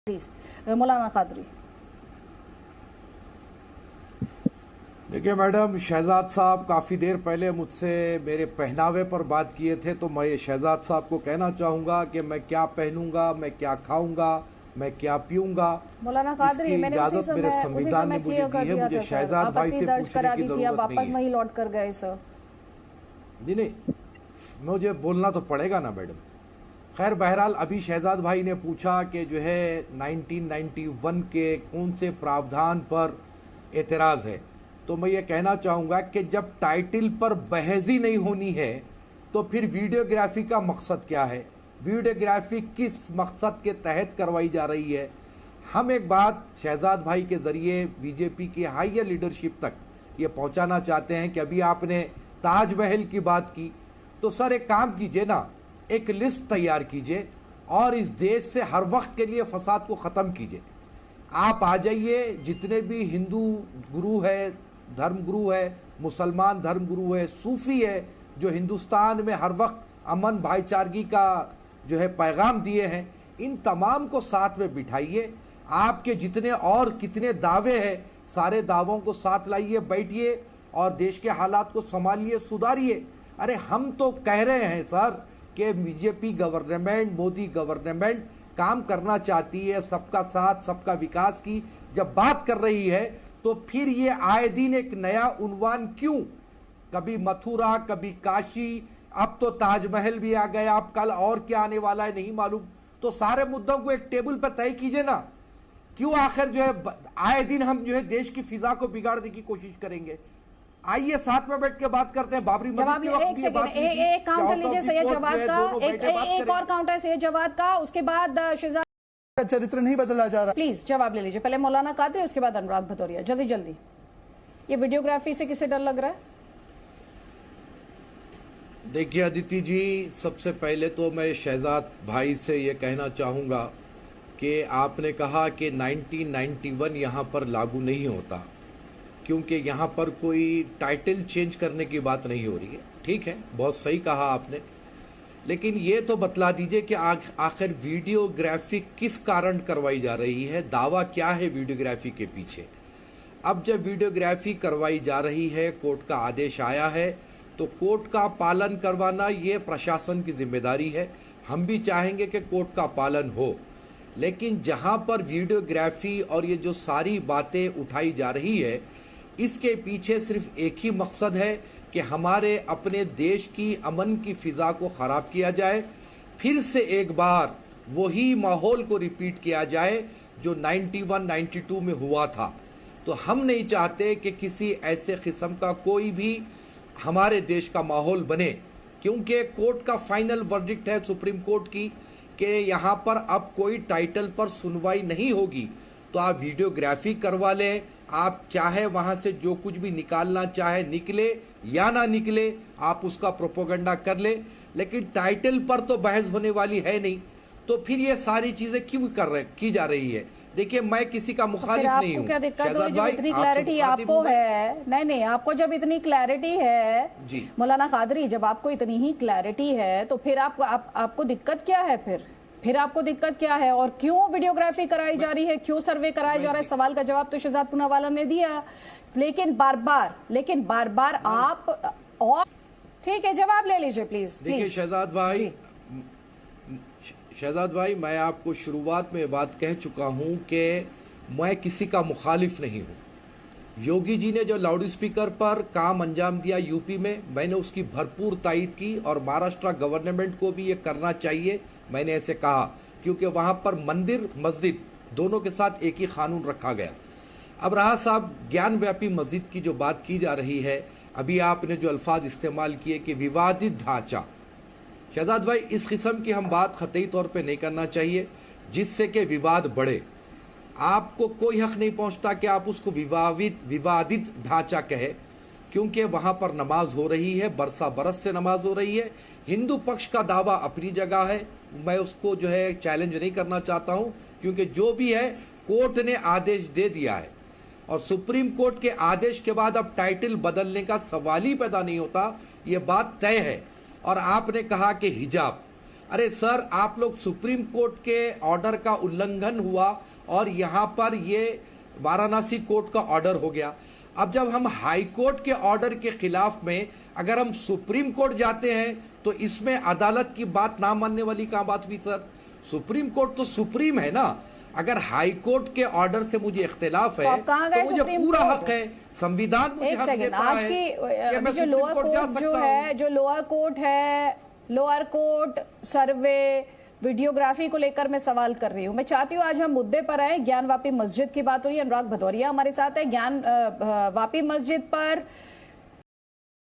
Please मौलाना कादरी। देखिए madam, Shahzad साहब काफ़ी देर पहले मुझसे मेरे पहनावे पर बात किए थे, तो मैं ये शहजाद साहब को कहना चाहूँगा कि मैं क्या पहनूंगा, मैं क्या खाऊंगा, मैं क्या पीऊंगा, मौलाना कादरी, इसकी मैंने इजाज़त मेरे संविधान ने मुझे दी है। मुझे शहजाद भाई से पूछने की ज़रूरत वापस नहीं है। वहीं लौट कर गए सर। जी नहीं, मुझे बोलना तो पड़ेगा ना मैडम। खैर बहरहाल, अभी शहजाद भाई ने पूछा कि जो है 1991 के कौन से प्रावधान पर एतराज़ है, तो मैं ये कहना चाहूँगा कि जब टाइटल पर बहस ही नहीं होनी है तो फिर वीडियोग्राफी का मकसद क्या है, वीडियोग्राफी किस मकसद के तहत करवाई जा रही है। हम एक बात शहजाद भाई के ज़रिए बीजेपी की हायर लीडरशिप तक ये पहुंचाना चाहते हैं कि अभी आपने ताजमहल की बात की, तो सर एक काम कीजिए ना, एक लिस्ट तैयार कीजिए और इस देश से हर वक्त के लिए फसाद को ख़त्म कीजिए। आप आ जाइए, जितने भी हिंदू गुरु है, धर्म गुरु है, मुसलमान धर्म गुरु है, सूफ़ी है, जो हिंदुस्तान में हर वक्त अमन भाईचारगी का जो है पैगाम दिए हैं, इन तमाम को साथ में बिठाइए। आपके जितने और कितने दावे हैं, सारे दावों को साथ लाइए, बैठिए और देश के हालात को संभालिए, सुधारिए। अरे हम तो कह रहे हैं सर कि बीजेपी गवर्नमेंट, मोदी गवर्नमेंट काम करना चाहती है, सबका साथ सबका विकास की जब बात कर रही है, तो फिर ये आए दिन एक नया उन्वान क्यों? कभी मथुरा, कभी काशी, अब तो ताजमहल भी आ गया, अब कल और क्या आने वाला है नहीं मालूम। तो सारे मुद्दों को एक टेबल पर तय कीजिए ना। क्यों आखिर जो है आए दिन हम जो है देश की फिजा को बिगाड़ने की कोशिश करेंगे? आइए साथ में बैठ के बात करते हैं। बाबरी मस्जिद के वक्त भी ये बात हुई थी। एक काउंटर लीजिए सैयद जवाद का, एक और काउंटर है सैयद जवाद का, उसके बाद शहजाद का चरित्र नहीं बदला जा रहा। प्लीज जवाब ले लीजिए, पहले मौलाना कादरी, उसके बाद अनुराग भदौरिया, जल्दी जल्दी। ये वीडियोग्राफी से किसे डर लग रहा है? देखिए अदिति जी, सबसे पहले तो मैं शहजाद भाई से ये कहना चाहूँगा कि आपने कहा कि 1991 यहाँ पर लागू नहीं होता, क्योंकि यहाँ पर कोई टाइटल चेंज करने की बात नहीं हो रही है। ठीक है, बहुत सही कहा आपने, लेकिन ये तो बतला दीजिए कि आखिर वीडियोग्राफी किस कारण करवाई जा रही है, दावा क्या है वीडियोग्राफी के पीछे। अब जब वीडियोग्राफी करवाई जा रही है, कोर्ट का आदेश आया है, तो कोर्ट का पालन करवाना ये प्रशासन की जिम्मेदारी है। हम भी चाहेंगे कि कोर्ट का पालन हो, लेकिन जहाँ पर वीडियोग्राफी और ये जो सारी बातें उठाई जा रही है, इसके पीछे सिर्फ एक ही मकसद है कि हमारे अपने देश की अमन की फ़िज़ा को ख़राब किया जाए, फिर से एक बार वही माहौल को रिपीट किया जाए जो 91-92 में हुआ था। तो हम नहीं चाहते कि किसी ऐसे किस्म का कोई भी हमारे देश का माहौल बने, क्योंकि कोर्ट का फाइनल वर्डिक्ट है सुप्रीम कोर्ट की कि यहाँ पर अब कोई टाइटल पर सुनवाई नहीं होगी। तो आप वीडियोग्राफी करवा लें, आप चाहे वहाँ से जो कुछ भी निकालना चाहे निकले या ना निकले, आप उसका प्रोपोगंडा कर ले, लेकिन टाइटल पर तो बहस होने वाली है नहीं। तो फिर ये सारी चीज़ें क्यों की जा रही है? देखिए, मैं किसी का मुखालिफ नहीं हूँ। क्या दिक्कत हुई जब इतनी क्लैरिटी आपको है? नहीं, आपको जब इतनी क्लैरिटी है जी मौलाना कादरी, जब आपको इतनी ही क्लैरिटी है, तो फिर आपको दिक्कत क्या है? फिर आपको दिक्कत क्या है? और क्यों वीडियोग्राफी कराई जा रही है, क्यों सर्वे कराया जा रहा है? सवाल का जवाब तो शहजाद पूनावाला ने दिया, लेकिन बार बार आप और ठीक है, जवाब ले लीजिए प्लीज। देखिए शहजाद भाई, मैं आपको शुरुआत में बात कह चुका हूं कि मैं किसी का मुखालिफ नहीं हूं। योगी जी ने जो लाउड स्पीकर पर काम अंजाम दिया यूपी में, मैंने उसकी भरपूर तायद की और महाराष्ट्र गवर्नमेंट को भी ये करना चाहिए, मैंने ऐसे कहा, क्योंकि वहाँ पर मंदिर मस्जिद दोनों के साथ एक ही कानून रखा गया। अब रहा साहब ज्ञान व्यापी मस्जिद की जो बात की जा रही है, अभी आपने जो अल्फाज इस्तेमाल किए कि विवादित ढांचा, शहजाद भाई इस किस्म की हम बात ख़तई तौर पे नहीं करना चाहिए जिससे कि विवाद बढ़े। आपको कोई हक नहीं पहुंचता कि आप उसको विवादित ढांचा कहे, क्योंकि वहाँ पर नमाज हो रही है, बरसा बरस से नमाज हो रही है। हिंदू पक्ष का दावा अपनी जगह है, मैं उसको जो है चैलेंज नहीं करना चाहता हूँ, क्योंकि जो भी है कोर्ट ने आदेश दे दिया है और सुप्रीम कोर्ट के आदेश के बाद अब टाइटल बदलने का सवाल ही पैदा नहीं होता, ये बात तय है। और आपने कहा कि हिजाब, अरे सर, आप लोग सुप्रीम कोर्ट के ऑर्डर का उल्लंघन हुआ और यहां पर ये वाराणसी कोर्ट का ऑर्डर हो गया। अब जब हम हाई कोर्ट के ऑर्डर के खिलाफ में अगर हम सुप्रीम कोर्ट जाते हैं तो इसमें अदालत की बात ना मानने वाली क्या बात हुई सर? सुप्रीम कोर्ट तो सुप्रीम है ना। अगर हाई कोर्ट के ऑर्डर से मुझे इख्तिलाफ है तो मुझे पूरा हक है, संविधान मुझे हक देता आज है की कि मैं जो लोअर सुप्रीम कोर्ट जा कोर्ट जो सकता है, हूं। जो लोअर कोर्ट है, लोअर कोर्ट सर्वे वीडियोग्राफी को लेकर मैं सवाल कर रही हूं। मैं चाहती हूं आज हम मुद्दे पर आए। ज्ञान वापी मस्जिद की बात हो रही है, अनुराग भदौरिया हमारे साथ है। ज्ञान वापी मस्जिद पर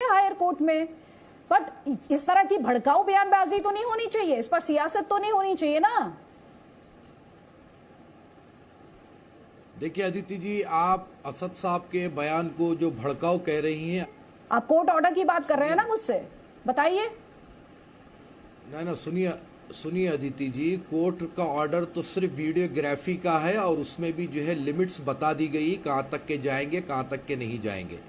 हायर कोर्ट में, बट इस तरह की भड़काऊ बयानबाजी तो नहीं होनी चाहिए, इस पर सियासत तो नहीं होनी चाहिए ना। देखिए अदिति जी, आप असद साहब के बयान को जो भड़काऊ कह रही हैं, आप कोर्ट ऑर्डर की बात कर रहे हैं ना मुझसे, बताइए। ना सुनिए अदिति जी, कोर्ट का ऑर्डर तो सिर्फ वीडियोग्राफी का है और उसमें भी जो है लिमिट्स बता दी गई, कहाँ तक के जाएंगे कहाँ तक के नहीं जाएंगे।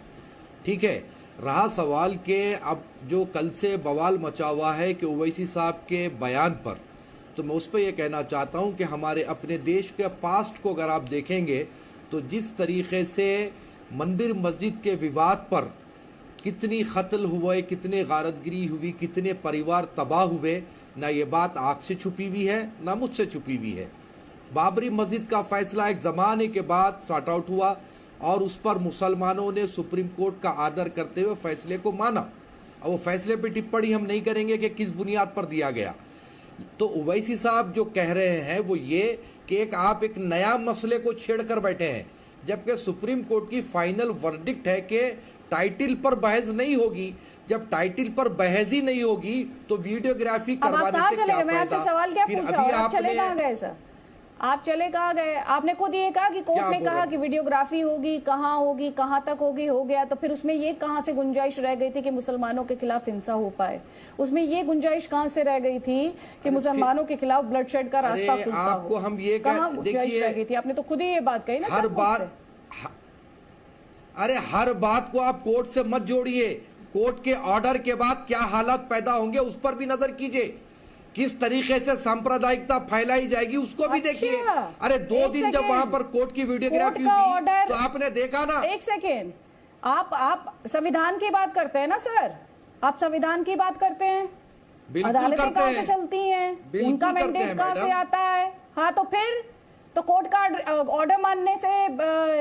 ठीक है, रहा सवाल के अब जो कल से बवाल मचा हुआ है कि ओवैसी साहब के बयान पर, तो मैं उस पर यह कहना चाहता हूं कि हमारे अपने देश के पास्ट को अगर आप देखेंगे तो जिस तरीके से मंदिर मस्जिद के विवाद पर कितनी कत्ल हुए, कितने गारतगिरी हुई, कितने परिवार तबाह हुए, ना ये बात आपसे छुपी हुई है ना मुझसे छुपी हुई है। बाबरी मस्जिद का फैसला एक ज़माने के बाद सॉर्ट आउट हुआ और उस पर मुसलमानों ने सुप्रीम कोर्ट का आदर करते हुए फैसले को माना। और वो फैसले पर टिप्पणी हम नहीं करेंगे कि किस बुनियाद पर दिया गया। तो ओवैसी साहब जो कह रहे हैं वो ये कि आप एक नया मसले को छेड़कर बैठे हैं, जबकि सुप्रीम कोर्ट की फाइनल वर्डिक्ट है कि टाइटल पर बहस नहीं होगी। जब टाइटल पर बहस ही नहीं होगी तो वीडियोग्राफी करवाने से क्या मैं आपसे सवाल क्या पूछ रहा हूं, आप चले कहां गए सर? आप चले कहां गए? आपने खुद ये कहा कि कोर्ट ने कहा कि वीडियोग्राफी होगी, कहां तक होगी, हो गया। तो फिर उसमें ये कहां से गुंजाइश रह गई थी कि मुसलमानों के खिलाफ हिंसा हो पाए? उसमें ये गुंजाइश कहां से रह गई थी कि मुसलमानों के खिलाफ ब्लडशेड का रास्ता खुलता हो? आपको हम ये कहां गुंजाइश रह गई थी? आपने तो खुद ही ये बात कही ना हर बात। अरे हर बात को आप कोर्ट से मत जोड़िए। कोर्ट के ऑर्डर के बाद क्या हालात पैदा होंगे उस पर भी नजर कीजिए। किस तरीके से सांप्रदायिकता फैलाई जाएगी उसको भी देखिए। अरे 2 दिन जब वहां पर कोर्ट की वीडियोग्राफी हुई तो आपने देखा ना। एक सेकेंड, आप संविधान की बात करते हैं ना सर? आप संविधान की बात करते हैं, अदालतें कहां से चलती हैं, उनका मैंडेट कहां से आता है? हाँ, तो फिर तो कोर्ट का ऑर्डर मानने से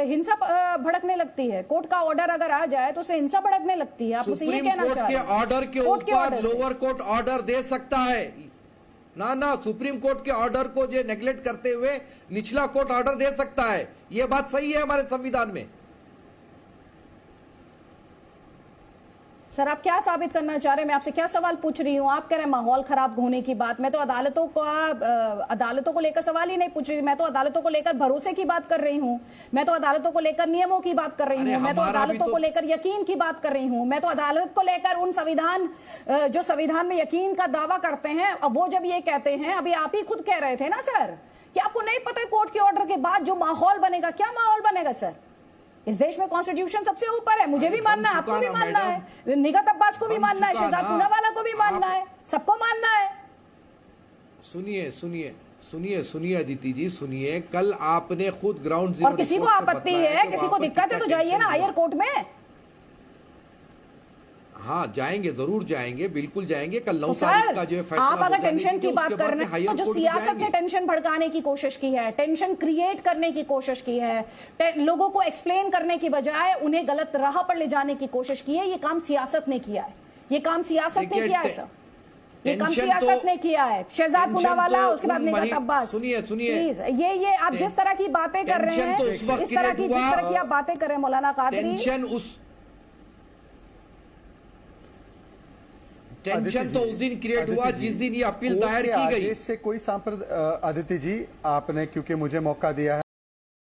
हिंसा भड़कने लगती है। कोर्ट का ऑर्डर अगर आ जाए तो उसे हिंसा भड़कने लगती है। आप उसे ये कहना चाह रहे हैं? ऑर्डर के ऊपर लोअर कोर्ट ऑर्डर दे सकता है ना, सुप्रीम कोर्ट के ऑर्डर को जो नेग्लेक्ट करते हुए निचला कोर्ट ऑर्डर दे सकता है। यह बात सही है हमारे संविधान में। सर, आप क्या साबित करना चाह रहे हैं? मैं आपसे क्या सवाल पूछ रही हूं? आप कह रहे हैं माहौल खराब होने की बात। मैं तो अदालतों को लेकर सवाल ही नहीं पूछ रही। मैं तो अदालतों को लेकर भरोसे की बात कर रही हूं। मैं तो अदालतों को लेकर नियमों की बात कर रही हूं। मैं तो अदालतों को लेकर यकीन की बात कर रही हूं। मैं तो अदालत को लेकर उन जो संविधान में यकीन का दावा करते हैं, अब वो जब ये कहते हैं, अभी आप ही खुद कह रहे थे ना सर कि आपको नहीं पता कोर्ट के ऑर्डर के बाद जो माहौल बनेगा, क्या माहौल बनेगा सर? इस देश में कॉन्स्टिट्यूशन सबसे ऊपर है। मुझे भी मानना है, आपको भी मानना है, निगत अब्बास को भी मानना है, शहजाद पूनावाला को भी मानना है, सबको मानना है। सुनिए अदिति जी, सुनिए। कल आपने खुद ग्राउंड जीरो और किसी को आपत्ति है, किसी को दिक्कत है तो जाइए ना हायर कोर्ट में। हाँ जाएंगे, जरूर जाएंगे, बिल्कुल जाएंगे। कल 9 तो तारीख का जो है फैसला आप अगर टेंशन की बात कर रहे हैं तो जो सियासत ने टेंशन भड़काने की कोशिश की है, टेंशन क्रिएट करने की कोशिश की है, लोगों को एक्सप्लेन करने की बजाय उन्हें गलत राह पर ले जाने की कोशिश की है, ये काम सियासत ने किया है। ये काम सियासत ने किया है सर, ये काम सियासत ने किया है। शहजाद पूनावाला, उसके बाद निगत अब्बास। सुनिए प्लीज, ये आप जिस तरह की बातें कर रहे हैं, जिस तरह की आप बातें कर रहे हैं मौलाना कादरी, टेंशन तो उस दिन क्रिएट हुआ जिस दिन ये अपील दायर की गई। इससे कोई अदिति जी, आपने क्योंकि मुझे मौका दिया है।